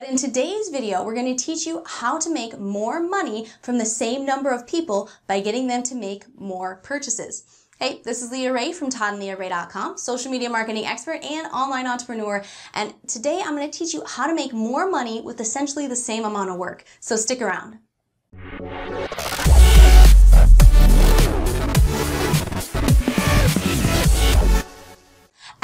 In today's video, we're going to teach you how to make more money from the same number of people by getting them to make more purchases. Hey, this is Leah Ray from ToddandLeahRay.com, social media marketing expert and online entrepreneur. And today I'm going to teach you how to make more money with essentially the same amount of work. So stick around.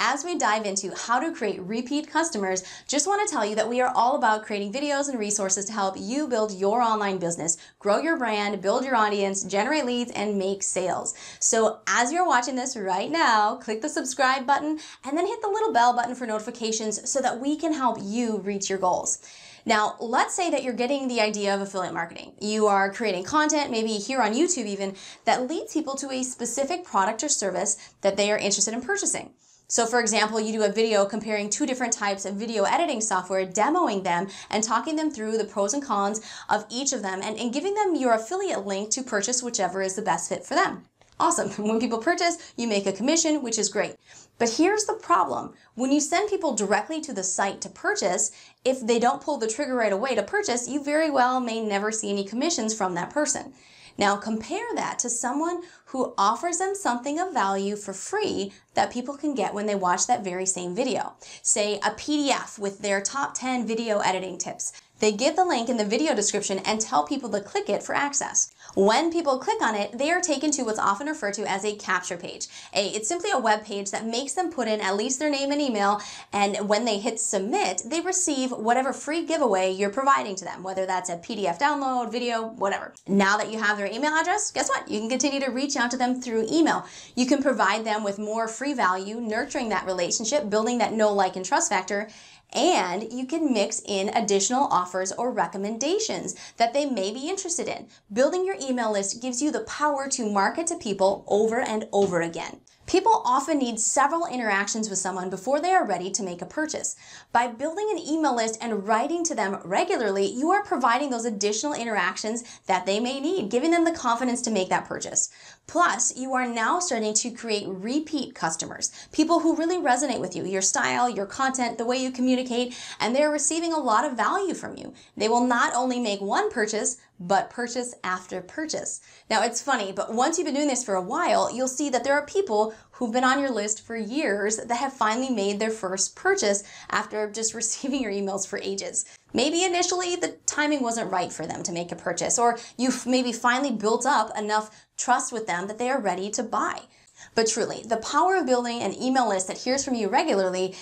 As we dive into how to create repeat customers, just want to tell you that we are all about creating videos and resources to help you build your online business, grow your brand, build your audience, generate leads, and make sales. So as you're watching this right now, click the subscribe button and then hit the little bell button for notifications so that we can help you reach your goals. Now, let's say that you're getting the idea of affiliate marketing. You are creating content, maybe here on YouTube even, that leads people to a specific product or service that they are interested in purchasing. So for example, you do a video comparing two different types of video editing software, demoing them and talking them through the pros and cons of each of them and giving them your affiliate link to purchase whichever is the best fit for them. Awesome. When people purchase, you make a commission, which is great. But here's the problem. When you send people directly to the site to purchase, if they don't pull the trigger right away to purchase, you very well may never see any commissions from that person. Now compare that to someone who offers them something of value for free that people can get when they watch that very same video. Say a PDF with their top 10 video editing tips. They give the link in the video description and tell people to click it for access. When people click on it, they are taken to what's often referred to as a capture page. It's simply a web page that makes them put in at least their name and email, and when they hit submit, they receive whatever free giveaway you're providing to them, whether that's a PDF download, video, whatever. Now that you have their email address, guess what? You can continue to reach out to them through email. You can provide them with more free value, nurturing that relationship, building that know, like, and trust factor, and you can mix in additional offers or recommendations that they may be interested in. Building your email list gives you the power to market to people over and over again. People often need several interactions with someone before they are ready to make a purchase. By building an email list and writing to them regularly, you are providing those additional interactions that they may need, giving them the confidence to make that purchase. Plus, you are now starting to create repeat customers, people who really resonate with you, your style, your content, the way you communicate, and they're receiving a lot of value from you. They will not only make one purchase, but purchase after purchase. Now it's funny, but once you've been doing this for a while, you'll see that there are people who've been on your list for years that have finally made their first purchase after just receiving your emails for ages. Maybe initially the timing wasn't right for them to make a purchase, or you've maybe finally built up enough trust with them that they are ready to buy. But truly, the power of building an email list that hears from you regularly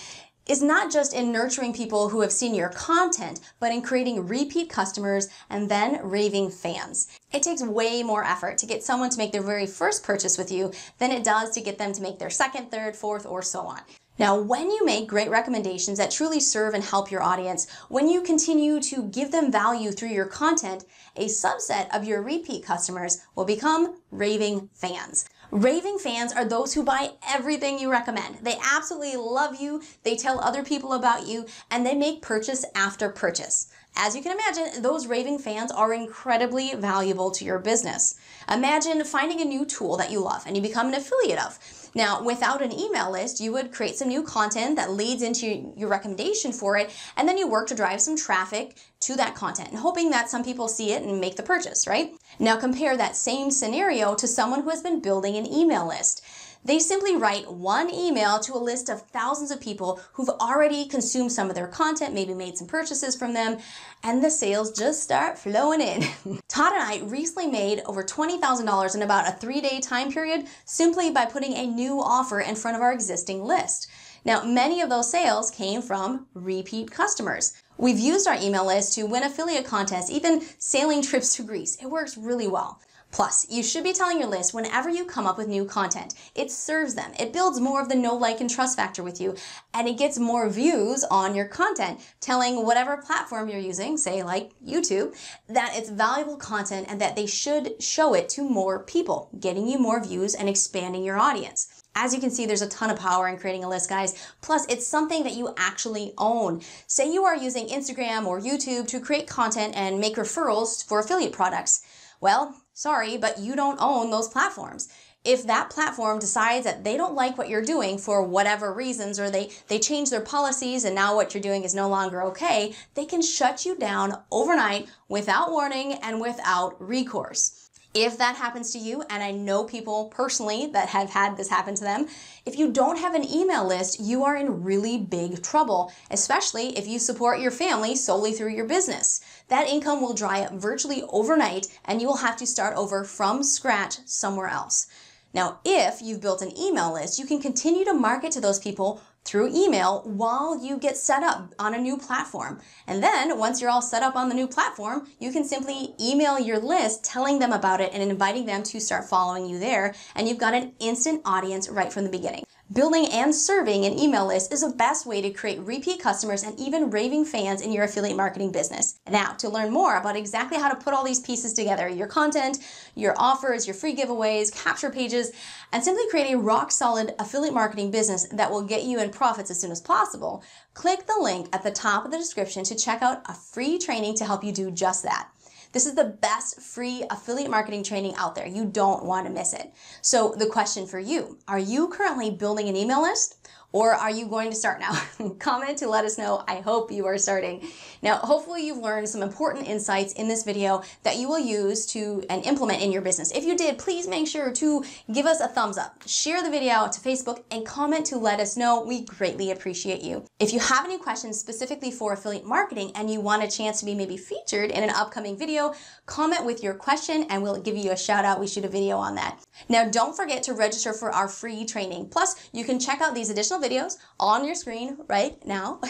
is not just in nurturing people who have seen your content, but in creating repeat customers and then raving fans. It takes way more effort to get someone to make their very first purchase with you than it does to get them to make their second, third, fourth, or so on. Now, when you make great recommendations that truly serve and help your audience, when you continue to give them value through your content, a subset of your repeat customers will become raving fans. Raving fans are those who buy everything you recommend. They absolutely love you, they tell other people about you, and they make purchase after purchase. As you can imagine, those raving fans are incredibly valuable to your business. Imagine finding a new tool that you love and you become an affiliate of. Now, without an email list, you would create some new content that leads into your recommendation for it, and then you work to drive some traffic to that content, and hoping that some people see it and make the purchase, right? Now compare that same scenario to someone who has been building an email list. They simply write one email to a list of thousands of people who've already consumed some of their content, maybe made some purchases from them, and the sales just start flowing in. Todd and I recently made over $20,000 in about a 3-day time period simply by putting a new offer in front of our existing list. Now, many of those sales came from repeat customers. We've used our email list to win affiliate contests, even sailing trips to Greece. It works really well. Plus, you should be telling your list whenever you come up with new content. It serves them. It builds more of the know, like, and trust factor with you, and it gets more views on your content, telling whatever platform you're using, say like YouTube, that it's valuable content and that they should show it to more people, getting you more views and expanding your audience. As you can see, there's a ton of power in creating a list, guys. Plus, it's something that you actually own. Say you are using Instagram or YouTube to create content and make referrals for affiliate products. Well, sorry, but you don't own those platforms. If that platform decides that they don't like what you're doing for whatever reasons, or they change their policies and now what you're doing is no longer okay, they can shut you down overnight without warning and without recourse. If that happens to you, and I know people personally that have had this happen to them, if you don't have an email list, you are in really big trouble, especially if you support your family solely through your business. That income will dry up virtually overnight, and you will have to start over from scratch somewhere else. Now, if you've built an email list, you can continue to market to those people through email while you get set up on a new platform. And then once you're all set up on the new platform, you can simply email your list telling them about it and inviting them to start following you there. And you've got an instant audience right from the beginning. Building and serving an email list is the best way to create repeat customers and even raving fans in your affiliate marketing business. Now, to learn more about exactly how to put all these pieces together, your content, your offers, your free giveaways, capture pages, and simply create a rock solid affiliate marketing business that will get you in profits as soon as possible, click the link at the top of the description to check out a free training to help you do just that. This is the best free affiliate marketing training out there. You don't want to miss it. So the question for you, are you currently building an email list? Or are you going to start now? Comment to let us know. I hope you are starting. Now, hopefully you've learned some important insights in this video that you will use to and implement in your business. If you did, please make sure to give us a thumbs up, share the video out to Facebook, and comment to let us know. We greatly appreciate you. If you have any questions specifically for affiliate marketing and you want a chance to be maybe featured in an upcoming video, comment with your question and we'll give you a shout out. We shoot a video on that. Now, don't forget to register for our free training. Plus, you can check out these additional videos on your screen right now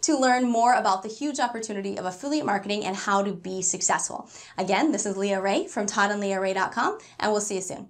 to learn more about the huge opportunity of affiliate marketing and how to be successful. Again, this is Leah Ray from ToddandLeahRay.com, and we'll see you soon.